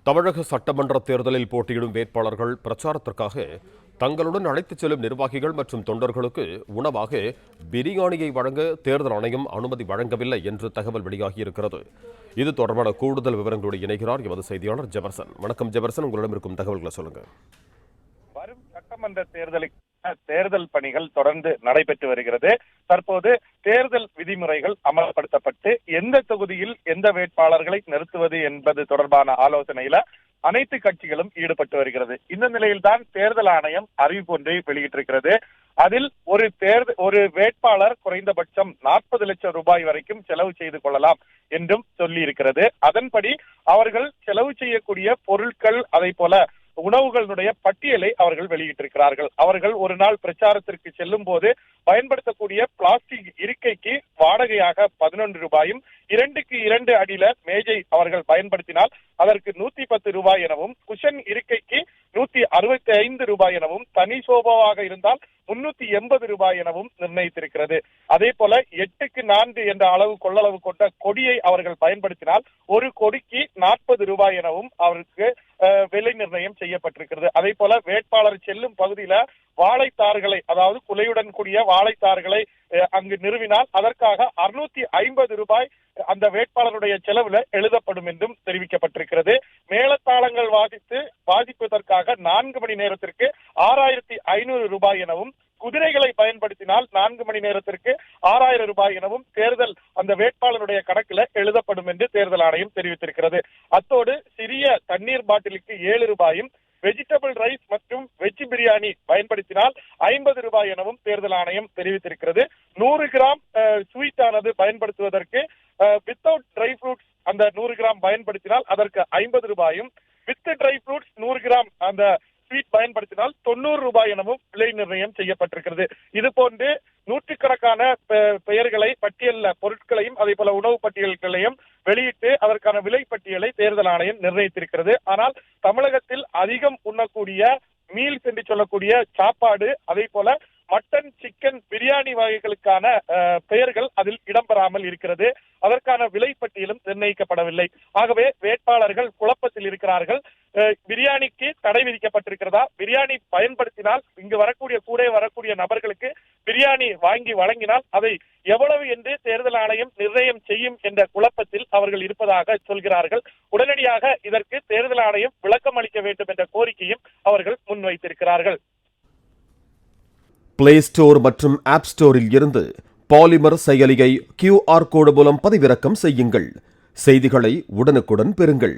தமிழக சட்டமன்ற தேர்தலில் போட்டியிடும் வேட்பாளர்கள் பிரச்சாரத்திற்காக தங்களுடன் அழைத்துச் செல்லும் நிர்வாகிகள் மற்றும் தொண்டர்களுக்கு உணவாக பிரியாணியை வழங்க தேர்தல் ஆணையம் அனுமதி வழங்கவில்லை என்று தகவல் வெளியாகியிருக்கிறது. இது தொடர்பான கூடுதல் விவரங்களோடு இணைகிறார் எமது செய்தியாளர் ஜெபர்சன். வணக்கம் ஜெபர்சன், உங்களிடம் இருக்கும் தகவல்களை சொல்லுங்க. வரும் சட்டமன்ற தேர்தல் பணிகள் தொடர்ந்து நடைபெற்று வருகிறது. தற்போது தேர்தல் விதிமுறைகள் அமல்படுத்தப்பட்டு எந்த தொகுதியில் எந்த வேட்பாளர்களை நிறுத்துவது என்பது தொடர்பான ஆலோசனையில அனைத்து கட்சிகளும் ஈடுபட்டு வருகிறது. இந்த நிலையில்தான் தேர்தல் ஆணையம் அறிவிப்பு ஒன்றை வெளியிட்டிருக்கிறது. அதில் ஒரு வேட்பாளர் குறைந்தபட்சம் 40 லட்சம் ரூபாய் வரைக்கும் செலவு செய்து கொள்ளலாம் என்றும் சொல்லி இருக்கிறது. அதன்படி அவர்கள் செலவு செய்யக்கூடிய பொருட்கள், அதை போல உணவுகளுடைய பட்டியலை அவர்கள் வெளியிட்டிருக்கிறார்கள். அவர்கள் ஒரு நாள் பிரச்சாரத்திற்கு செல்லும் போது பயன்படுத்தக்கூடிய பிளாஸ்டிக் இருக்கைக்கு வாடகையாக 11 ரூபாயும், 2க்கு 2 அடியில மேஜை அவர்கள் பயன்படுத்தினால் அதற்கு 110 ரூபாய் எனவும், குஷன் இருக்கைக்கு 165 ரூபாய் எனவும், தனி சோபாவாக இருந்தால் 380 ரூபாய் எனவும் நிர்ணயித்திருக்கிறது. அதே போல 8க்கு 4 என்ற அளவு கொள்ளளவு கொண்ட கொடியை அவர்கள் பயன்படுத்தினால் ஒரு கொடிக்கு 40 ரூபாய் எனவும் அவருக்கு விலை நிர்ணயம் செய்யப்பட்டிருக்கிறது. அதே போல வேட்பாளர் செல்லும் பகுதியில வாழைத்தார்களை, அதாவது குலையுடன் கூடிய வாழைத்தார்களை அங்கு நிறுவினால் அதற்காக 650 ரூபாய் அந்த வேட்பாளருடைய செலவுல எழுதப்படும் என்றும் தெரிவிக்கப்பட்டிருக்கிறது. மேளதாளங்கள் வாசிப்பதற்காக 4 மணி நேரத்திற்கு 6500 ரூபாய் எனவும், குதிரைகளை பயன்படுத்தினால் 4 மணி நேரத்திற்கு 6000 ரூபாய் எனவும் தேர்தல் அந்த வேட்பாளருடைய கணக்குல எழுதப்படும் என்று தேர்தல் ஆணையம் தெரிவித்திருக்கிறது. அத்தோடு சிறிய தண்ணீர் பாட்டிலுக்கு 7 ரூபாயும், வெஜிடபிள் ரைஸ் மற்றும் வெஜ் பிரியாணி பயன்படுத்தினால் 50 ரூபாய் எனவும் தேர்தல் ஆணையம் தெரிவித்திருக்கிறது. 100 கிராம் ஸ்வீட் ஆனது பயன்படுத்துவதற்கு வித்தவுட் ட்ரை ஃப்ரூட்ஸ் அந்த 100 கிராம் பயன்படுத்தினால் அதற்கு 50 ரூபாயும், வித் ட்ரை ஃப்ரூட்ஸ் 100 கிராம் அந்த ஸ்வீட் பயன்படுத்தினால் 90 ரூபாய் எனவும் விலை நிர்ணயம் செய்யப்பட்டிருக்கிறது. இது போன்று நூற்றுக்கணக்கான பெயர்களை பட்டியல்ல பொருட்களையும் அதே போல உணவு பட்டியல்களையும் வெளியிட்டு அதற்கான விலை பட்டியலை தேர்தல் ஆணையம் நிர்ணயித்திருக்கிறது. ஆனால் தமிழகத்தில் அதிகம் உண்ணக்கூடிய மீல்ஸ் என்று சொல்லக்கூடிய சாப்பாடு, அதே போல மட்டன், சிக்கன், பிரியாணி வகைகளுக்கான பெயர்கள் அதில் இடம்பெறாமல் இருக்கிறது. அதற்கான விலை பட்டியலும் நிர்ணயிக்கப்படவில்லை. ஆகவே வேட்பாளர்கள் குழப்பத்தில் இருக்கிறார்கள். பிரியாணிக்கு தடை விதிக்கப்பட்டிருக்கிறதா, பிரியாணி பயன்படுத்தினால் இங்கு கூட வரக்கூடிய நபர்களுக்கு பிரியாணி வாங்கி வழங்கினால் அதை எவ்வளவு என்று தேர்தல் ஆணையம் நிர்ணயம் செய்யும் என்ற குழப்பத்தில் அவர்கள் இருப்பதாக சொல்கிறார்கள். உடனடியாக இதற்கு தேர்தல் ஆணையம் விளக்கம் அளிக்க வேண்டும் என்ற கோரிக்கையும் அவர்கள் முன்வைத்திருக்கிறார்கள். பிளே ஸ்டோர் மற்றும் ஆப் ஸ்டோரில் இருந்து பாலிமர் செயலியை QR கோடு மூலம் பதிவிறக்கம் செய்யுங்கள். செய்திகளை உடனுக்குடன் பெறுங்கள்.